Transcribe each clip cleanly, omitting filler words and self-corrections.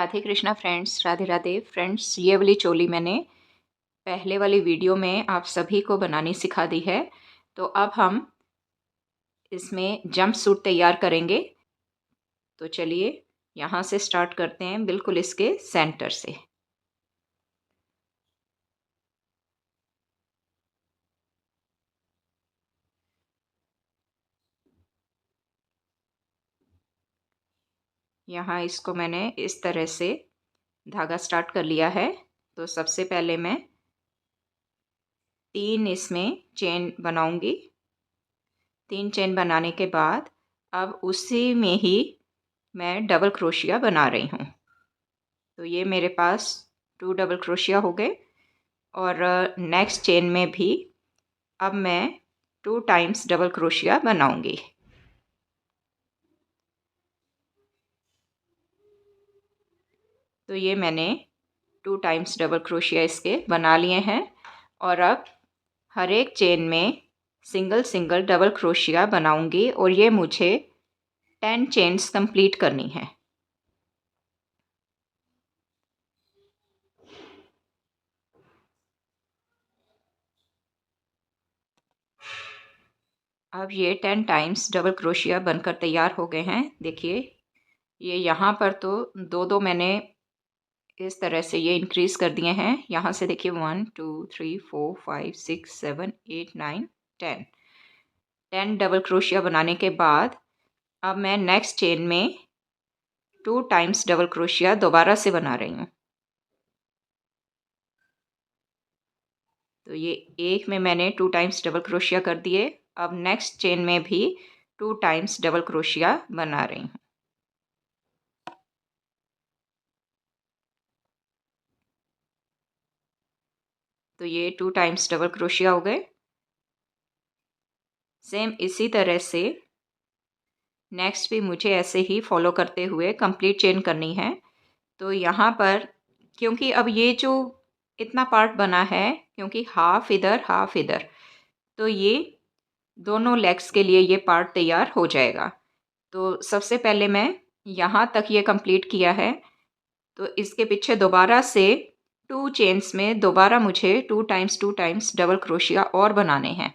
Radhe Krishna friends, Radhe Radhe friends. ये वाली चोली मैंने पहले वाली वीडियो में आप सभी को बनानी सिखा दी है। तो अब हम इसमें जंप सूट तैयार करेंगे। तो चलिए यहाँ से स्टार्ट करते हैं, बिल्कुल इसके सेंटर से। यहाँ इसको मैंने इस तरह से धागा स्टार्ट कर लिया है। तो सबसे पहले मैं 3 इसमें चेन बनाऊंगी। 3 चेन बनाने के बाद अब उसी में ही मैं डबल क्रोशिया बना रही हूँ। तो ये मेरे पास 2 डबल क्रोशिया हो गए। और नेक्स्ट चेन में भी अब मैं 2 टाइम्स डबल क्रोशिया बनाऊंगी। तो ये मैंने 2 टाइम्स डबल क्रोशिया इसके बना लिए हैं। और अब हर एक चेन में सिंगल सिंगल डबल क्रोशिया बनाऊंगी और ये मुझे 10 चेन्स कंप्लीट करनी है। अब ये 10 टाइम्स डबल क्रोशिया बनकर तैयार हो गए हैं। देखिए ये यहाँ पर तो दो दो मैंने इस तरह से ये इंक्रीज़ कर दिए हैं। यहाँ से देखिए 1 2 3 4 5 6 7 8 9 10 डबल क्रोशिया बनाने के बाद अब मैं नेक्स्ट चेन में 2 टाइम्स डबल क्रोशिया दोबारा से बना रही हूँ। तो ये एक में मैंने 2 टाइम्स डबल क्रोशिया कर दिए। अब नेक्स्ट चेन में भी 2 टाइम्स डबल क्रोशिया बना रही हूँ। तो ये 2 टाइम्स डबल क्रोशिया हो गए। सेम इसी तरह से नेक्स्ट भी मुझे ऐसे ही फॉलो करते हुए कंप्लीट चेन करनी है। तो यहाँ पर क्योंकि अब ये जो इतना पार्ट बना है, क्योंकि हाफ इधर, तो ये दोनों लेग्स के लिए ये पार्ट तैयार हो जाएगा। तो सबसे पहले मैं यहाँ तक ये कंप्लीट किया है। तो इसके पीछे दोबारा से 2 चेन्स में दोबारा मुझे 2 टाइम्स डबल क्रोशिया और बनाने हैं।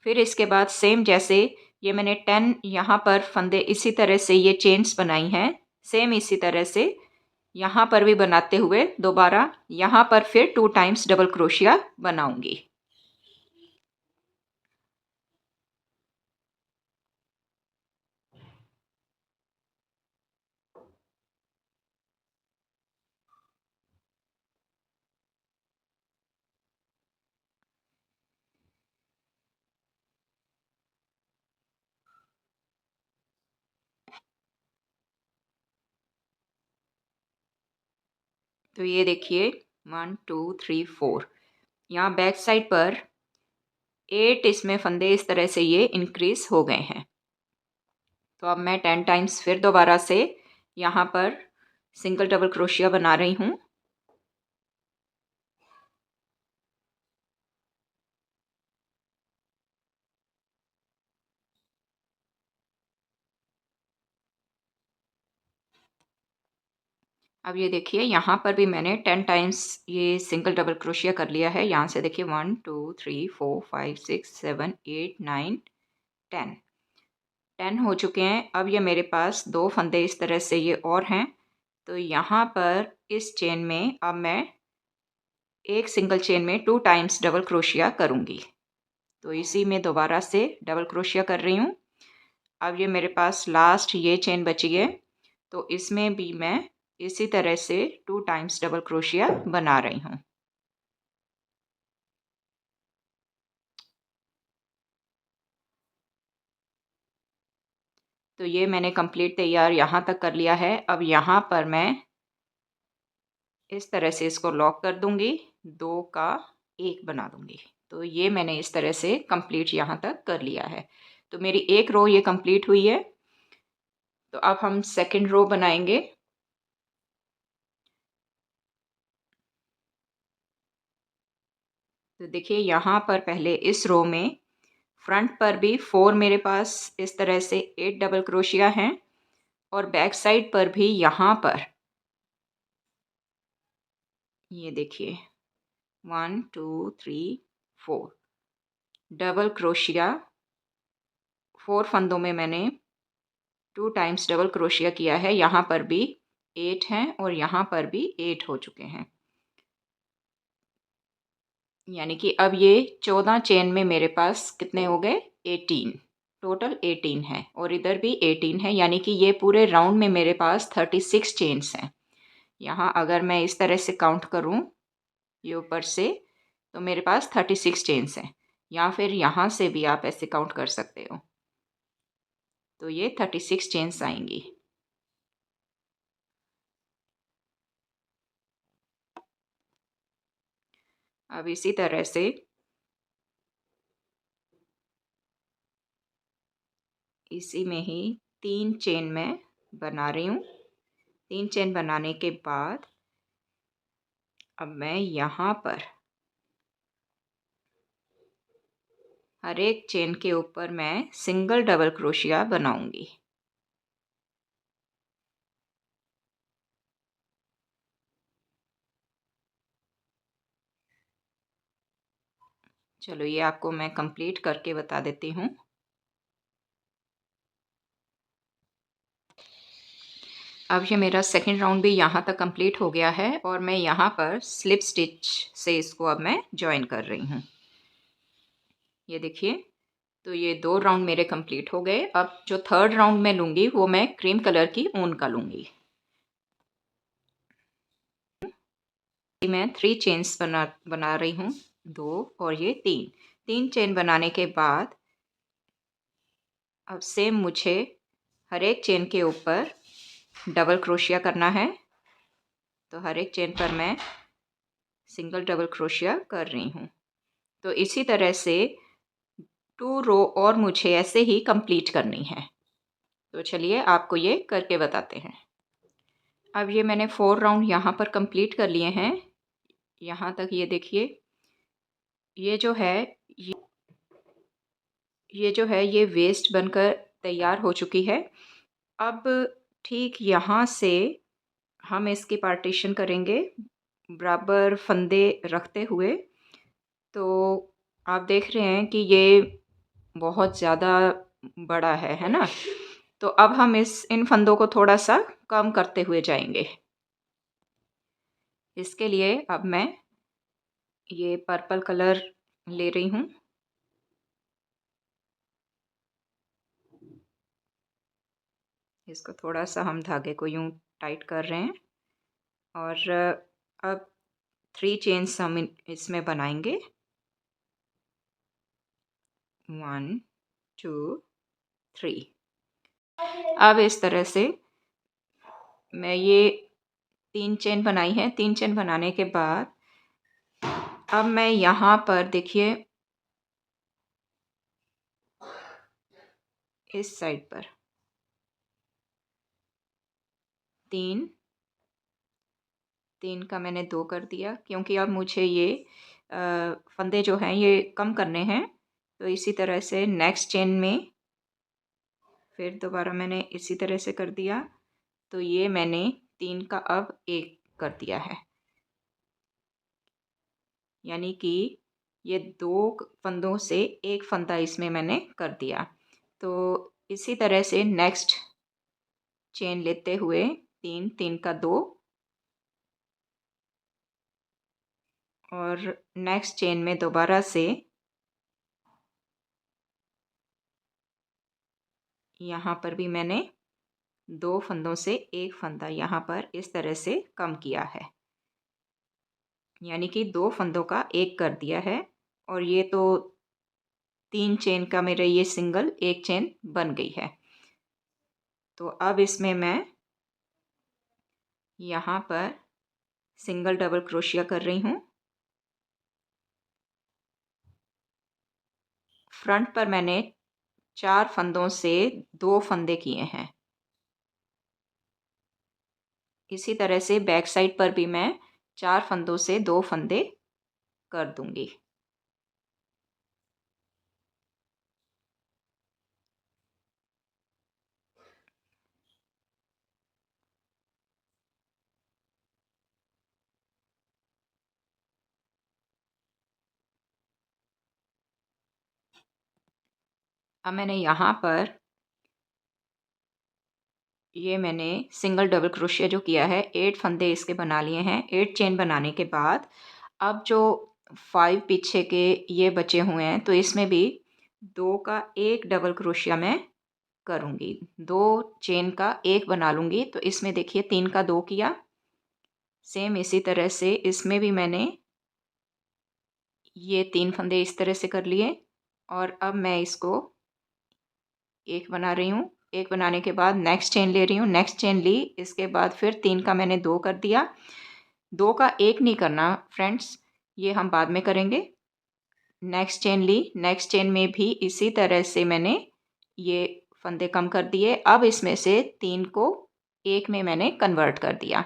फिर इसके बाद सेम जैसे ये मैंने 10 यहाँ पर फंदे इसी तरह से ये चेन्स बनाई हैं, सेम इसी तरह से यहाँ पर भी बनाते हुए दोबारा यहाँ पर फिर 2 टाइम्स डबल क्रोशिया बनाऊंगी। तो ये देखिए 1 2 3 4 यहाँ बैक साइड पर 8 इसमें फंदे इस तरह से ये इंक्रीज हो गए हैं। तो अब मैं 10 टाइम्स फिर दोबारा से यहाँ पर सिंगल डबल क्रोशिया बना रही हूँ। अब ये देखिए यहाँ पर भी मैंने 10 टाइम्स ये सिंगल डबल क्रोशिया कर लिया है। यहाँ से देखिए 1 2 3 4 5 6 7 8 9 10 हो चुके हैं। अब ये मेरे पास 2 फंदे इस तरह से ये और हैं। तो यहाँ पर इस चेन में अब मैं एक सिंगल चेन में 2 टाइम्स डबल क्रोशिया करूँगी। तो इसी में दोबारा से डबल क्रोशिया कर रही हूँ। अब ये मेरे पास लास्ट ये चेन बची है। तो इसमें भी मैं इसी तरह से 2 टाइम्स डबल क्रोशिया बना रही हूँ। तो ये मैंने कंप्लीट तैयार यहाँ तक कर लिया है। अब यहाँ पर मैं इस तरह से इसको लॉक कर दूँगी, 2 का 1 बना दूँगी। तो ये मैंने इस तरह से कंप्लीट यहाँ तक कर लिया है। तो मेरी एक रो ये कंप्लीट हुई है। तो अब हम सेकंड रो बनाएंगे। तो देखिए यहाँ पर पहले इस रो में फ्रंट पर भी 4 मेरे पास इस तरह से 8 डबल क्रोशिया हैं और बैक साइड पर भी यहाँ पर ये देखिए 1 2 3 4 डबल क्रोशिया 4 फंदों में मैंने 2 टाइम्स डबल क्रोशिया किया है। यहाँ पर भी 8 हैं और यहाँ पर भी 8 हो चुके हैं। यानी कि अब ये 14 चेन में मेरे पास कितने हो गए? 18। टोटल 18 है और इधर भी 18 है, यानी कि ये पूरे राउंड में मेरे पास 36 चेन्स हैं। यहाँ अगर मैं इस तरह से काउंट करूँ ये ऊपर से, तो मेरे पास 36 चेन्स हैं, या फिर यहाँ से भी आप ऐसे काउंट कर सकते हो, तो ये 36 चेन्स आएंगी। अब इसी तरह से इसी में ही 3 चेन मैं बना रही हूँ। 3 चेन बनाने के बाद अब मैं यहाँ पर हर एक चेन के ऊपर मैं सिंगल डबल क्रोशिया बनाऊंगी। चलो ये आपको मैं कंप्लीट करके बता देती हूँ। अब ये मेरा सेकंड राउंड भी यहाँ तक कंप्लीट हो गया है और मैं यहाँ पर स्लिप स्टिच से इसको अब मैं जॉइन कर रही हूँ। ये देखिए, तो ये 2 राउंड मेरे कंप्लीट हो गए। अब जो थर्ड राउंड मैं लूँगी वो मैं क्रीम कलर की ऊन का लूँगी। मैं 3 चेन्स बना रही हूँ, 2 और ये 3 चेन बनाने के बाद अब सेम मुझे हर एक चेन के ऊपर डबल क्रोशिया करना है। तो हर एक चेन पर मैं सिंगल डबल क्रोशिया कर रही हूँ। तो इसी तरह से 2 रो और मुझे ऐसे ही कंप्लीट करनी है। तो चलिए आपको ये करके बताते हैं। अब ये मैंने 4 राउंड यहाँ पर कंप्लीट कर लिए हैं। यहाँ तक ये देखिए, ये जो है ये जो है ये वेस्ट बनकर तैयार हो चुकी है। अब ठीक यहाँ से हम इसकी पार्टीशन करेंगे बराबर फंदे रखते हुए। तो आप देख रहे हैं कि ये बहुत ज़्यादा बड़ा है ना? तो अब हम इन फंदों को थोड़ा सा कम करते हुए जाएंगे। इसके लिए अब मैं ये पर्पल कलर ले रही हूँ। इसको थोड़ा सा हम धागे को यूं टाइट कर रहे हैं और अब 3 चेन्स हम इसमें बनाएंगे। 1 2 3। अब इस तरह से मैं ये 3 चेन बनाई है। 3 चेन बनाने के बाद अब मैं यहाँ पर देखिए इस साइड पर 3 का मैंने 2 कर दिया, क्योंकि अब मुझे ये फंदे जो हैं ये कम करने हैं। तो इसी तरह से नेक्स्ट चेन में फिर दोबारा मैंने इसी तरह से कर दिया। तो ये मैंने 3 का अब 1 कर दिया है, यानी कि ये 2 फंदों से 1 फंदा इसमें मैंने कर दिया। तो इसी तरह से नेक्स्ट चेन लेते हुए 3 का 2 और नेक्स्ट चेन में दोबारा से यहाँ पर भी मैंने 2 फंदों से 1 फंदा यहाँ पर इस तरह से कम किया है, यानी कि 2 फंदों का 1 कर दिया है। और ये तो 3 चेन का मेरा ये सिंगल 1 चेन बन गई है। तो अब इसमें मैं यहाँ पर सिंगल डबल क्रोशिया कर रही हूँ। फ्रंट पर मैंने 4 फंदों से 2 फंदे किए हैं। इसी तरह से बैक साइड पर भी मैं 4 फंदों से 2 फंदे कर दूंगी। अब मैंने यहाँ पर ये मैंने सिंगल डबल क्रोशिया जो किया है 8 फंदे इसके बना लिए हैं। 8 चेन बनाने के बाद अब जो 5 पीछे के ये बचे हुए हैं तो इसमें भी 2 का एक डबल क्रोशिया मैं करूँगी। 2 चेन का एक बना लूँगी। तो इसमें देखिए 3 का 2 किया। सेम इसी तरह से इसमें भी मैंने ये 3 फंदे इस तरह से कर लिए और अब मैं इसको एक बना रही हूँ। एक बनाने के बाद नेक्स्ट चेन ले रही हूँ, नेक्स्ट चेन ली, इसके बाद फिर 3 का मैंने 2 कर दिया। 2 का एक नहीं करना फ्रेंड्स, ये हम बाद में करेंगे। नेक्स्ट चेन ली, नेक्स्ट चेन में भी इसी तरह से मैंने ये फंदे कम कर दिए। अब इसमें से 3 को एक में मैंने कन्वर्ट कर दिया।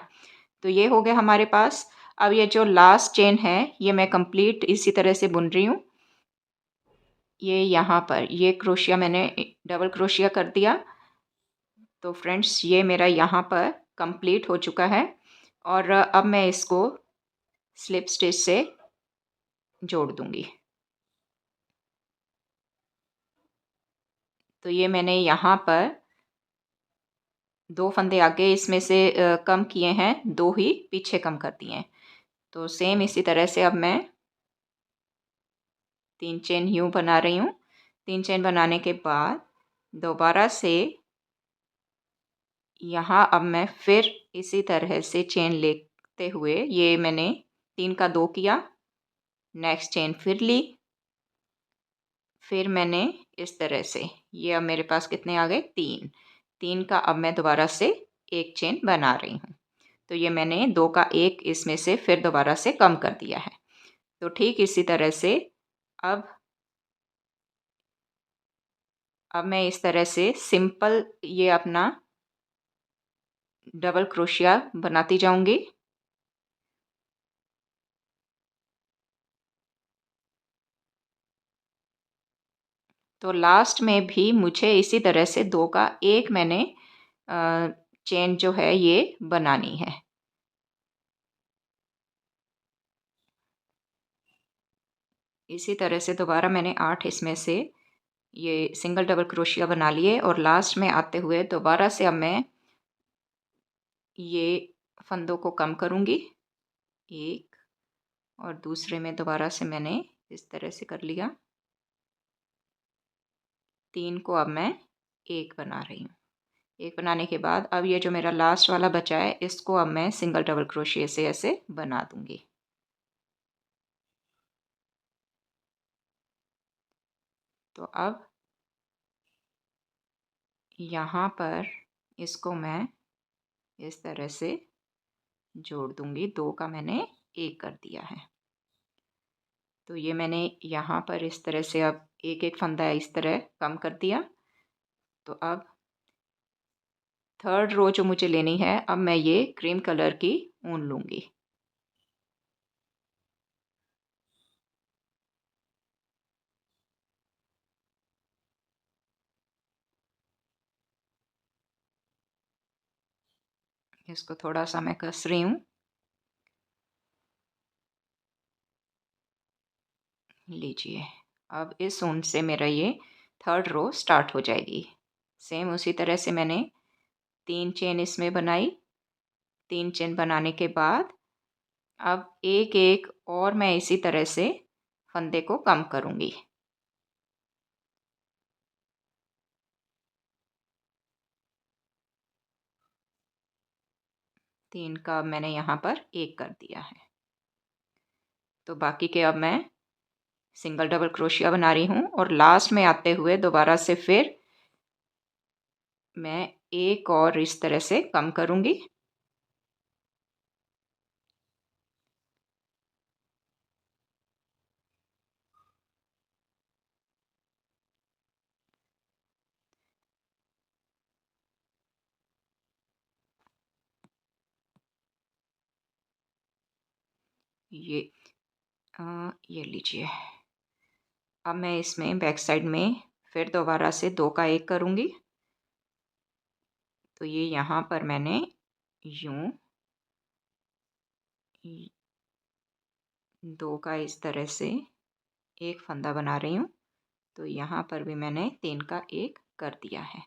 तो ये हो गया हमारे पास। अब ये जो लास्ट चेन है ये मैं कंप्लीट इसी तरह से बुन रही हूँ। ये यहाँ पर ये क्रोशिया मैंने डबल क्रोशिया कर दिया। तो फ्रेंड्स ये मेरा यहाँ पर कंप्लीट हो चुका है और अब मैं इसको स्लिप स्टिच से जोड़ दूँगी। तो ये मैंने यहाँ पर 2 फंदे आगे इसमें से कम किए हैं, 2 ही पीछे कम कर दिए हैं। तो सेम इसी तरह से अब मैं 3 चेन यूँ बना रही हूँ। 3 चेन बनाने के बाद दोबारा से यहाँ अब मैं फिर इसी तरह से चेन लेते हुए ये मैंने 3 का 2 किया, नेक्स्ट चेन फिर ली, फिर मैंने इस तरह से ये अब मेरे पास कितने आ गए 3। 3 का अब मैं दोबारा से एक चेन बना रही हूँ। तो ये मैंने 2 का एक इसमें से फिर दोबारा से कम कर दिया है। तो ठीक इसी तरह से अब मैं इस तरह से सिंपल ये अपना डबल क्रोशिया बनाती जाऊंगी। तो लास्ट में भी मुझे इसी तरह से 2 का एक मैंने चेन जो है ये बनानी है। इसी तरह से दोबारा मैंने 8 इसमें से ये सिंगल डबल क्रोशिया बना लिए और लास्ट में आते हुए दोबारा से अब मैं ये फंदों को कम करूँगी, एक और दूसरे में दोबारा से मैंने इस तरह से कर लिया। 3 को अब मैं एक बना रही हूँ। एक बनाने के बाद अब ये जो मेरा लास्ट वाला बचा है इसको अब मैं सिंगल डबल क्रोशिया से ऐसे बना दूँगी। तो अब यहाँ पर इसको मैं इस तरह से जोड़ दूँगी। 2 का मैंने एक कर दिया है। तो ये मैंने यहाँ पर इस तरह से अब एक-एक फंदा इस तरह कम कर दिया। तो अब थर्ड रो जो मुझे लेनी है अब मैं ये क्रीम कलर की ऊन लूँगी। इसको थोड़ा सा मैं कस रही हूँ। लीजिए, अब इस ऊन से मेरा ये थर्ड रो स्टार्ट हो जाएगी। सेम उसी तरह से मैंने 3 चेन इसमें बनाई। 3 चेन बनाने के बाद अब एक-एक और मैं इसी तरह से फंदे को कम करूँगी। 3 का मैंने यहाँ पर एक कर दिया है। तो बाकी के अब मैं सिंगल डबल क्रोशिया बना रही हूँ और लास्ट में आते हुए दोबारा से फिर मैं एक और इस तरह से कम करूँगी। ये ये लीजिए। अब मैं इसमें बैक साइड में फिर दोबारा से 2 का एक करूँगी। तो ये यहाँ पर मैंने यूँ 2 का इस तरह से एक फंदा बना रही हूँ। तो यहाँ पर भी मैंने 3 का 1 कर दिया है।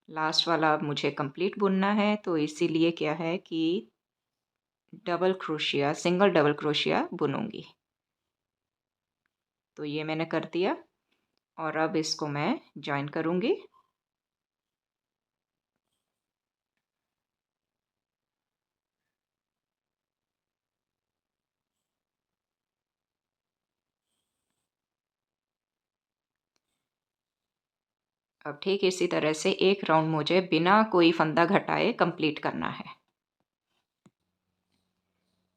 लास्ट वाला अब मुझे कंप्लीट बुनना है, तो इसीलिए क्या है कि double crochet, single double crochet बुनूंगी। तो ये मैंने कर दिया और अब इसको मैं जॉइन करूंगी। अब ठीक इसी तरह से एक राउंड मुझे बिना कोई फंदा घटाए कंप्लीट करना है।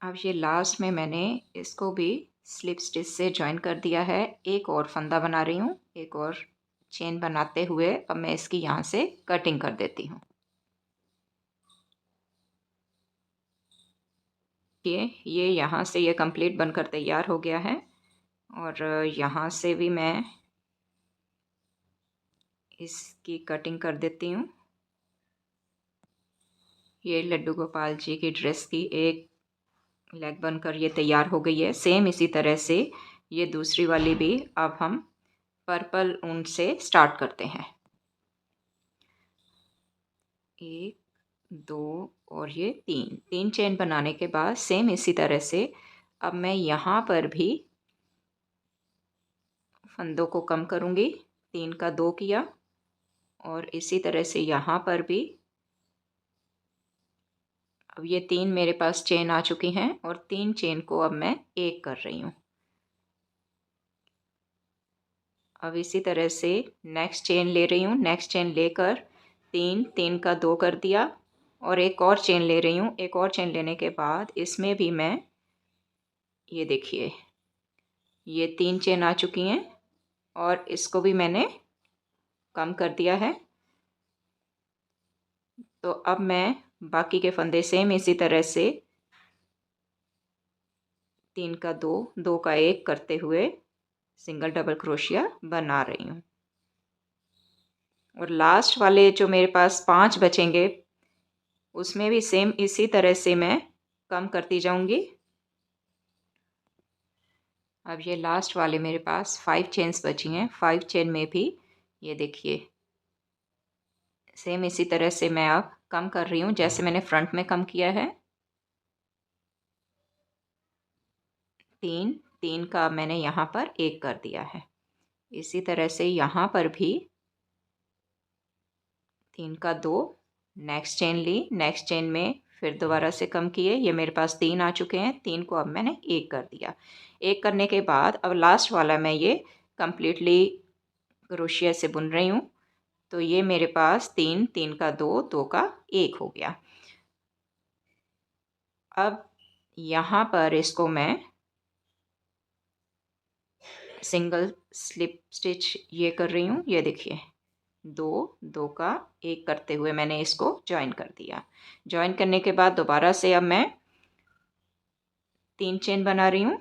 अब ये लास्ट में मैंने इसको भी स्लिप स्टिच से जॉइन कर दिया है। एक और फंदा बना रही हूँ, एक और चेन बनाते हुए अब मैं इसकी यहाँ से कटिंग कर देती हूँ। ये यहाँ से ये कंप्लीट बनकर तैयार हो गया है और यहाँ से भी मैं इसकी कटिंग कर देती हूँ। ये लड्डू गोपाल जी की ड्रेस की एक लेग बनकर ये तैयार हो गई है। सेम इसी तरह से ये दूसरी वाली भी अब हम पर्पल ऊन से स्टार्ट करते हैं। 1 2 और ये 3 चेन बनाने के बाद सेम इसी तरह से अब मैं यहाँ पर भी फंदों को कम करूँगी। 3 का 2 किया और इसी तरह से यहाँ पर भी अब ये 3 मेरे पास चेन आ चुकी हैं और 3 चेन को अब मैं 1 कर रही हूँ। अब इसी तरह से नेक्स्ट चेन ले रही हूँ। नेक्स्ट चेन लेकर 3 का 2 कर दिया और एक और चेन ले रही हूँ। एक और चेन लेने के बाद इसमें भी मैं ये देखिए ये 3 चेन आ चुकी हैं और इसको भी मैंने कम कर दिया है। तो अब मैं बाकी के फंदे सेम इसी तरह से 3 का 2 2 का 1 करते हुए सिंगल डबल क्रोशिया बना रही हूँ और लास्ट वाले जो मेरे पास 5 बचेंगे उसमें भी सेम इसी तरह से मैं कम करती जाऊंगी। अब ये लास्ट वाले मेरे पास 5 चेन्स बची हैं। 5 चेन में भी ये देखिए सेम इसी तरह से मैं अब कम कर रही हूँ जैसे मैंने फ्रंट में कम किया है। 3 का मैंने यहाँ पर 1 कर दिया है। इसी तरह से यहाँ पर भी 3 का 2 नेक्स्ट चेन ली। नेक्स्ट चेन में फिर दोबारा से कम किए। ये मेरे पास 3 आ चुके हैं। 3 को अब मैंने 1 कर दिया। 1 करने के बाद अब लास्ट वाला मैं ये कम्प्लीटली क्रोशिया से बुन रही हूँ। तो ये मेरे पास 3 का 2 2 का 1 हो गया। अब यहाँ पर इसको मैं सिंगल स्लिप स्टिच ये कर रही हूँ। ये देखिए 2 का 1 करते हुए मैंने इसको जॉइन कर दिया। जॉइन करने के बाद दोबारा से अब मैं 3 चेन बना रही हूँ।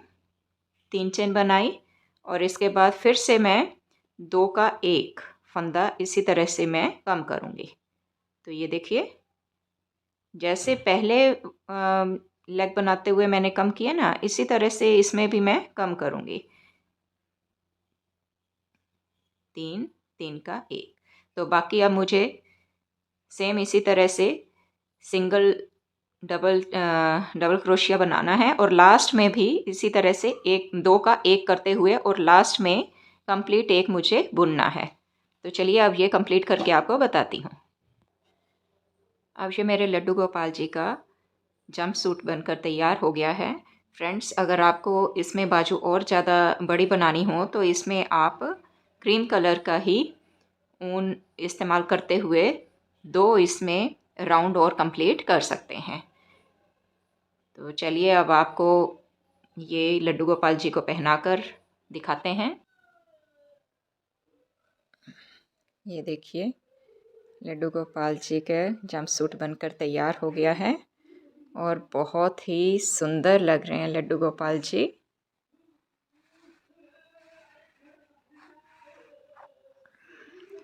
3 चेन बनाई और इसके बाद फिर से मैं 2 का 1 फंदा इसी तरह से मैं कम करूँगी। तो ये देखिए जैसे पहले लेग बनाते हुए मैंने कम किया ना, इसी तरह से इसमें भी मैं कम करूँगी। 3 का 1। तो बाकी अब मुझे सेम इसी तरह से सिंगल डबल क्रोशिया बनाना है और लास्ट में भी इसी तरह से 2 का 1 करते हुए और लास्ट में कंप्लीट 1 मुझे बुनना है। तो चलिए अब ये कंप्लीट करके आपको बताती हूँ। अब ये मेरे लड्डू गोपाल जी का जंप सूट बनकर तैयार हो गया है। फ्रेंड्स, अगर आपको इसमें बाजू और ज़्यादा बड़ी बनानी हो तो इसमें आप क्रीम कलर का ही ऊन इस्तेमाल करते हुए 2 इसमें राउंड और कंप्लीट कर सकते हैं। तो चलिए अब आपको ये लड्डू गोपाल जी को पहनाकर दिखाते हैं। ये देखिए लड्डू गोपाल जी का जंप सूट बनकर तैयार हो गया है और बहुत ही सुंदर लग रहे हैं लड्डू गोपाल जी।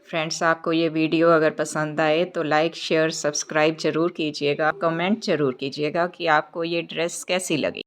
फ्रेंड्स, आपको ये वीडियो अगर पसंद आए तो लाइक शेयर सब्सक्राइब ज़रूर कीजिएगा। कमेंट ज़रूर कीजिएगा कि आपको ये ड्रेस कैसी लगी।